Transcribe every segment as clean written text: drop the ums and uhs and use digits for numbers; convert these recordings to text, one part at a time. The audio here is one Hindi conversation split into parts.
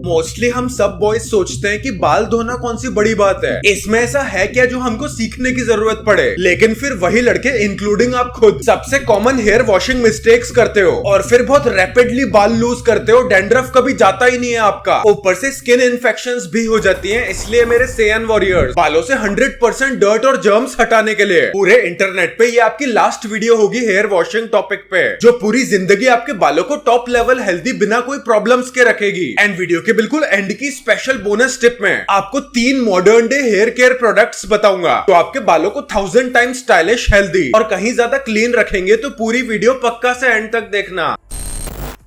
मोस्टली हम सब बॉयज सोचते हैं कि बाल धोना कौन सी बड़ी बात है, इसमें ऐसा है क्या जो हमको सीखने की जरूरत पड़े। लेकिन फिर वही लड़के इंक्लूडिंग आप खुद सबसे कॉमन हेयर वॉशिंग मिस्टेक्स करते हो और फिर बहुत रैपिडली बाल लूज करते हो। डैंड्रफ कभी जाता ही नहीं है आपका, ऊपर से स्किन इन्फेक्शंस भी हो जाती हैं। इसलिए मेरे सेयन वॉरियर्स, बालों से 100% डर्ट और जर्म्स हटाने के लिए पूरे इंटरनेट पे ये आपकी लास्ट वीडियो होगी हेयर वॉशिंग टॉपिक पे, जो पूरी जिंदगी आपके बालों को टॉप लेवल हेल्दी बिना कोई प्रॉब्लम्स के रखेगी। एंड वीडियो के बिल्कुल एंड की स्पेशल बोनस टिप में आपको 3 modern day hair care products बताऊंगा तो आपके बालों को 1000 टाइम्स स्टाइलिश, हेल्दी और कहीं ज्यादा क्लीन रखेंगे। तो पूरी वीडियो पक्का से एंड तक देखना।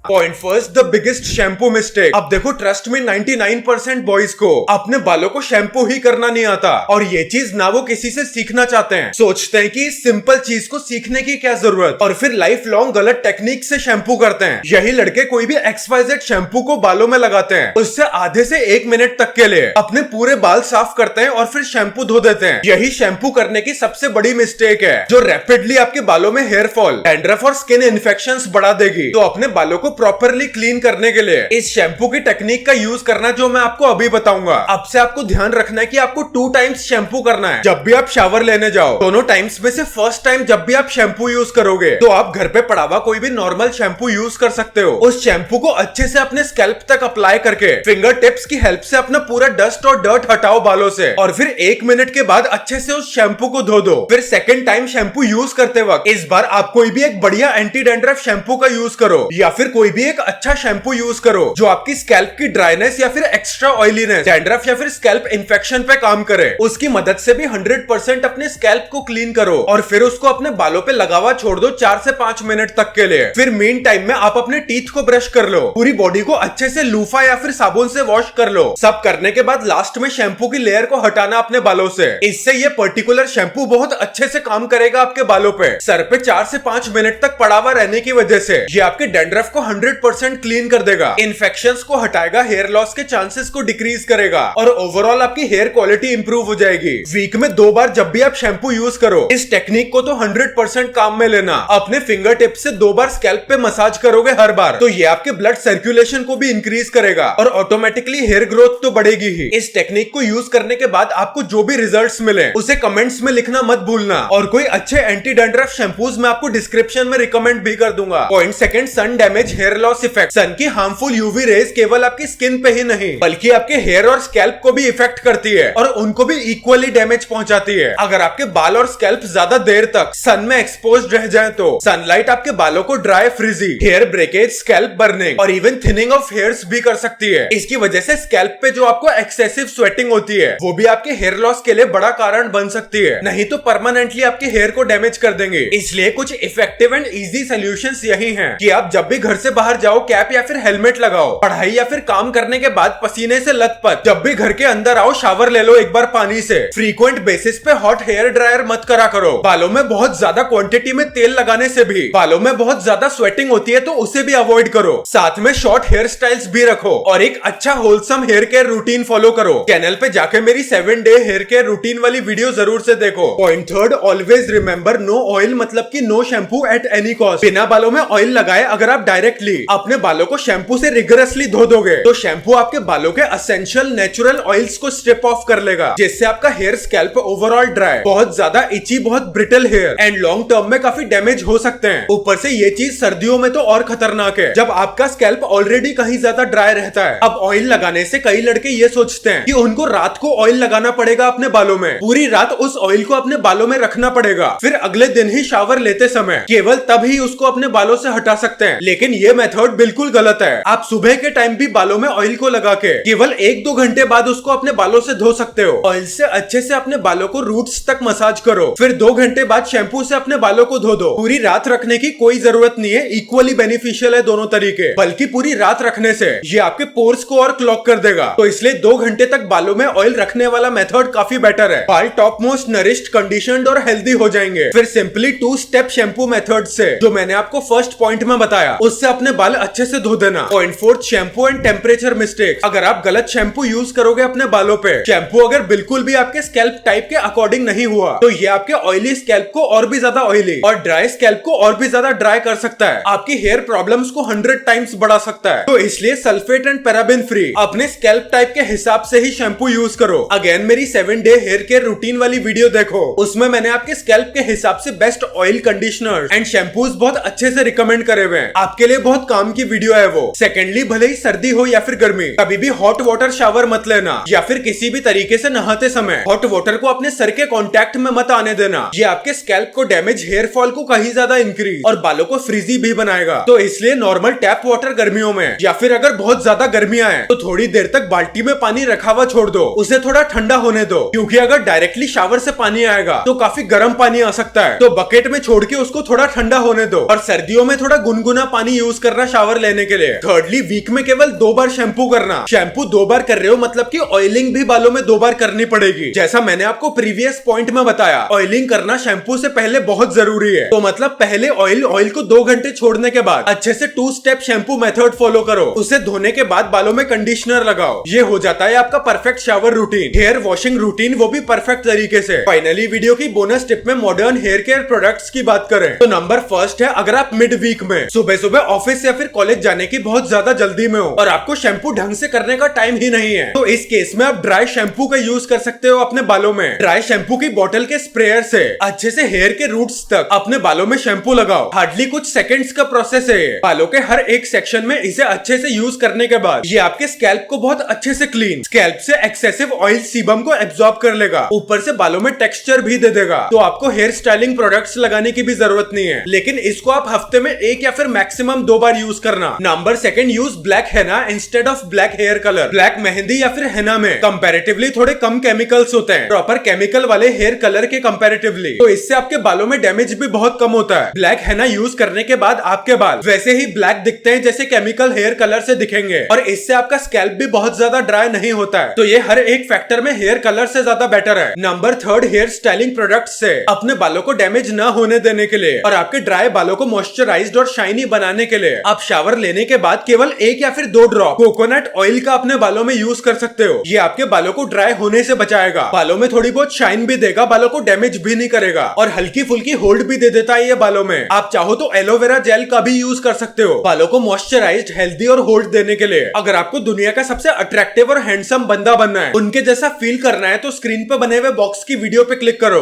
Point first, the biggest shampoo mistake. अब देखो, ट्रस्ट में 99% बॉयज को अपने बालों को शैम्पू ही करना नहीं आता, और ये चीज ना वो किसी से सीखना चाहते हैं। सोचते हैं कि इस सिंपल चीज को सीखने की क्या जरूरत, और फिर लाइफ लॉन्ग गलत टेक्निक से शैम्पू करते हैं। यही लड़के कोई भी XYZ शैम्पू को बालों में लगाते हैं, उससे आधे से 1 मिनट तक के लिए अपने पूरे बाल साफ करते हैं और फिर शैम्पू धो देते हैं। यही शैम्पू करने की सबसे बड़ी मिस्टेक है, जो रैपिडली आपके बालों में हेयर फॉल, डैंड्रफ और स्किन इन्फेक्शंस बढ़ा देगी। तो अपने बालों को प्रॉपरली क्लीन करने के लिए इस शैम्पू की टेक्निक का यूज करना, जो मैं आपको अभी बताऊंगा। अब से आपको ध्यान रखना है कि आपको 2 टाइम्स शैम्पू करना है जब भी आप शावर लेने जाओ। दोनों टाइम्स में से फर्स्ट टाइम जब भी आप शैम्पू यूज करोगे तो आप घर पे पड़ा हुआ कोई भी नॉर्मल शैम्पू यूज कर सकते हो। उस शैम्पू को अच्छे से अपने स्कैल्प तक अप्लाई करके फिंगर टिप्स की हेल्प से अपना पूरा डस्ट और डर्ट हटाओ बालों से, और फिर 1 मिनट के बाद अच्छे से उस शैम्पू को धो दो। फिर सेकंड टाइम शैम्पू यूज करते वक्त इस बार आप कोई भी एक बढ़िया एंटी डैंड्रफ शैम्पू का यूज करो, या फिर कोई भी एक अच्छा शैम्पू यूज करो जो आपकी स्कैल्प की ड्राइनेस या फिर एक्स्ट्रा ऑयलीनेस, डैंड्रफ या फिर स्कैल्प इन्फेक्शन पे काम करे। उसकी मदद से भी 100% अपने स्कैल्प को क्लीन करो, और फिर उसको अपने बालों पे लगावा छोड़ दो 4 से 5 मिनट तक के लिए। फिर मीन टाइम में आप अपने टीथ को ब्रश कर लो, पूरी बॉडी को अच्छे से लूफा या फिर साबुन से वॉश कर लो। सब करने के बाद लास्ट में शैम्पू की लेयर को हटाना अपने बालों से। इससे ये पर्टिकुलर शैम्पू बहुत अच्छे से काम करेगा आपके बालों पे। सर पे 4 से 5 मिनट तक पड़ा हुआ रहने की वजह से ये आपके डैंड्रफ को 100% क्लीन कर देगा, इन्फेक्शंस को हटाएगा, हेयर लॉस के चांसेस को डिक्रीज करेगा, और ओवरऑल आपकी हेयर क्वालिटी इंप्रूव हो जाएगी। वीक में 2 बार जब भी आप शैम्पू यूज करो, इस टेक्निक को तो 100% काम में लेना। अपने फिंगर टिप से 2 बार स्कैल्प पे मसाज करोगे हर बार, तो ये आपके ब्लड सर्कुलेशन को भी इंक्रीज करेगा, और ऑटोमेटिकली हेयर ग्रोथ तो बढ़ेगी ही। इस टेक्निक को यूज करने के बाद आपको जो भी रिजल्ट्स मिले उसे कमेंट्स में लिखना मत भूलना, और कोई अच्छे एंटी डैंड्रफ शैम्पूज मैं आपको डिस्क्रिप्शन में रिकमेंड भी कर दूंगा। Point second, sun damage hair loss effect. Sun की हार्मफुल यूवी रेज केवल आपकी स्किन पे ही नहीं बल्कि आपके हेयर और स्कैल्प को भी इफेक्ट करती है, और उनको भी इक्वली डैमेज पहुंचाती है। अगर आपके बाल और स्कैल्प ज्यादा देर तक सन में एक्सपोज्ड रह जाए तो सनलाइट आपके बालों को dry, frizzy, hair breakage, scalp burning और इवन थिनिंग ऑफ हेयर्स भी कर सकती है। इसकी वजह से स्कैल्प पे जो आपको एक्सेसिव स्वेटिंग होती है वो भी आपके हेयर लॉस के लिए बड़ा कारण बन सकती है, नहीं तो परमानेंटली आपके हेयर को डैमेज कर देंगे। इसलिए कुछ इफेक्टिव एंड इजी सोल्यूशंस यही हैं कि आप जब भी घर से बाहर जाओ कैप या फिर हेलमेट लगाओ, पढ़ाई या फिर काम करने के बाद पसीने से लथपथ जब भी घर के अंदर आओ शावर ले लो एक बार पानी से। फ्रीक्वेंट बेसिस पे हॉट हेयर ड्रायर मत करा करो। बालों में बहुत ज्यादा क्वांटिटी में तेल लगाने से भी बालों में बहुत ज्यादा स्वेटिंग होती है, तो उसे भी अवॉइड करो। साथ में शॉर्ट हेयर स्टाइल्स भी रखो और एक अच्छा wholesome hair care routine follow करो। चैनल पे जाके मेरी 7 डे हेयर केयर रूटीन वाली वीडियो जरूर से देखो। Point third, always remember no oil मतलब कि no shampoo at any cost. बिना बालों में ऑयल लगाए अगर आप डायरेक्टली अपने बालों को शैम्पू से रिगरसली धो दोगे तो शैम्पू आपके बालों के असेंशियल नेचुरल ऑयल्स को स्ट्रिप ऑफ कर लेगा, जिससे आपका हेयर स्कैल्प ओवरऑल ड्राई, बहुत ज्यादा इची, बहुत brittle hair and long term में काफी डैमेज हो सकते हैं। ऊपर से ये चीज सर्दियों में तो और खतरनाक है जब आपका स्कैल्प ऑलरेडी कहीं ज्यादा ड्राई रहता है। अब ऑयल लगाने से कई लड़के ये सोचते हैं कि उनको रात को ऑयल लगाना पड़ेगा अपने बालों में, पूरी रात उस ऑयल को अपने बालों में रखना पड़ेगा, फिर अगले दिन ही शावर लेते समय केवल तब ही उसको अपने बालों से हटा सकते हैं। लेकिन ये मेथड बिल्कुल गलत है। आप सुबह के टाइम भी बालों में ऑयल को लगा के केवल 1-2 घंटे बाद उसको अपने बालों से धो सकते हो। ऑयल से अच्छे से अपने बालों को रूट्स तक मसाज करो, फिर 2 घंटे बाद शैम्पू से अपने बालों को धो दो। पूरी रात रखने की कोई जरूरत नहीं है, इक्वली बेनिफिशियल है दोनों तरीके, बल्कि पूरी रात रखने से ये आपके पोर्स को और क्लॉग कर देगा। तो इसलिए 2 घंटे तक बालों में ऑयल रखने वाला मेथड काफी बेटर है। बाल टॉप मोस्ट नरिश्ड, कंडीशनड और हेल्दी हो जाएंगे। फिर सिंपली 2 स्टेप शैम्पू मेथड से, जो मैंने आपको फर्स्ट पॉइंट में बताया, उससे अपने बाल अच्छे से धो देना। Point 4 shampoo and temperature mistake. अगर आप गलत शैम्पू यूज करोगे अपने बालों पे, शैम्पू अगर बिल्कुल भी आपके स्कैल्प टाइप के अकॉर्डिंग नहीं हुआ, तो ये आपके ऑयली स्कैल्प को और भी ज्यादा ऑयली और ड्राई स्कैल्प को और भी ज्यादा ड्राई कर सकता है। आपकी हेयर प्रॉब्लम्स को 100 टाइम्स बढ़ा सकता है। तो इसलिए सल्फेट एंड पैराबेन फ्री अपने स्कैल्प टाइप के हिसाब से ही शैम्पू यूज करो। अगेन मेरी 7 डे हेयर केयर रूटीन वाली वीडियो देखो, उसमें मैंने आपके स्कैल्प के हिसाब से best oil conditioner and shampoos बहुत अच्छे से रिकमेंड करे हुए हैं। आपके लिए बहुत काम की वीडियो है वो। सेकेंडली, भले ही सर्दी हो या फिर गर्मी, कभी भी हॉट वाटर शावर मत लेना या फिर किसी भी तरीके से नहाते समय हॉट वाटर को अपने सर के कांटेक्ट में मत आने देना। ये आपके स्कैल्प को डैमेज, हेयर फॉल को कहीं ज्यादा इंक्रीज और बालों को फ्रीजी भी बनाएगा। तो इसलिए नॉर्मल टैप वाटर गर्मियों में या फिर अगर बहुत ज्यादा गर्मियां हैं तो थोड़ी देर तक बाल्टी में पानी रखा हुआ छोड़ दो, उसे थोड़ा ठंडा होने दो, क्योंकि अगर डायरेक्टली शावर से पानी आएगा तो काफी गर्म पानी आ सकता है। तो बकेट में छोड़ के उसको थोड़ा ठंडा होने दो और सर्दियों में थोड़ा गुनगुना पानी यूज करना शावर लेने के लिए। थर्डली, वीक में केवल 2 बार शैम्पू करना। शैम्पू 2 बार कर रहे हो मतलब कि ऑयलिंग भी बालों में 2 बार करनी पड़ेगी। जैसा मैंने आपको प्रीवियस पॉइंट में बताया, ऑयलिंग करना शैम्पू से पहले बहुत जरूरी है। तो मतलब पहले ऑयल को 2 घंटे छोड़ने के बाद अच्छे से 2 स्टेप शैम्पू मेथड फॉलो करो। उसे धोने के बाद बालों में कंडीशनर लगाओ। ये हो जाता है आपका perfect shower routine, hair washing routine, वो भी परफेक्ट तरीके से। फाइनली वीडियो की बोनस टिप में मॉडर्न हेयर केयर प्रोडक्ट्स की बात करें तो नंबर फर्स्ट है, अगर आप मिड वीक में सुबह सुबह ऑफिस या फिर कॉलेज जाने की बहुत ज्यादा जल्दी में हो और आपको शैम्पू ढंग से करने का टाइम ही नहीं है, तो इस केस में आप ड्राई शैम्पू का यूज कर सकते हो अपने बालों में। ड्राई शैम्पू की बोतल के स्प्रेयर से अच्छे से हेयर के रूट्स तक अपने बालों में शैम्पू लगाओ। हार्डली कुछ सेकंड्स का प्रोसेस है। बालों के हर एक सेक्शन में इसे अच्छे से यूज करने के बाद ये आपके स्कैल्प को बहुत अच्छे से क्लीन, स्कैल्प से एक्सेसिव ऑयल सीबम को एब्जॉर्ब कर लेगा, ऊपर से बालों में टेक्सचर भी दे देगा। तो आपको हेयर स्टाइलिंग प्रोडक्ट्स लगाने की भी जरूरत नहीं है, लेकिन इसको आप हफ्ते में 1 या फिर मैक्सिमम 2 बार यूज करना। Number second, use black henna instead of black hair colour. Black मेहंदी या फिर हेना में कंपैरेटिवली थोड़े कम केमिकल्स होते हैं प्रॉपर केमिकल वाले हेयर कलर के कंपैरेटिवली, तो इससे आपके बालों में डैमेज भी बहुत कम होता है। ब्लैक हेना यूज करने के बाद आपके बाल वैसे ही ब्लैक दिखते हैं जैसे केमिकल हेयर कलर से दिखेंगे और इससे आपका स्कैल्प भी बहुत ज्यादा ड्राई नहीं होता है। तो ये हर एक फैक्टर में हेयर कलर से ज्यादा बेटर है। Number third, hair styling product से अपने बालों को डैमेज ना होने देने के लिए और आपके ड्राई बालों को मॉइस्चराइज्ड और शाइनी बनाने के लिए आप शावर लेने के बाद केवल 1 या फिर 2 ड्रॉप कोकोनट ऑयल का अपने बालों में यूज कर सकते हो। ये आपके बालों को ड्राई होने से बचाएगा, बालों में थोड़ी बहुत शाइन भी देगा, बालों को डैमेज भी नहीं करेगा और हल्की फुल्की होल्ड भी दे देता है ये बालों में। आप चाहो तो एलोवेरा जेल का भी यूज कर सकते हो बालों को मॉइस्चराइज्ड, हेल्दी और होल्ड देने के लिए। अगर आपको दुनिया का सबसे अट्रैक्टिव और हैंडसम बंदा बनना है, उनके जैसा फील करना है, तो स्क्रीन पे बने हुए बॉक्स की वीडियो पे क्लिक करो।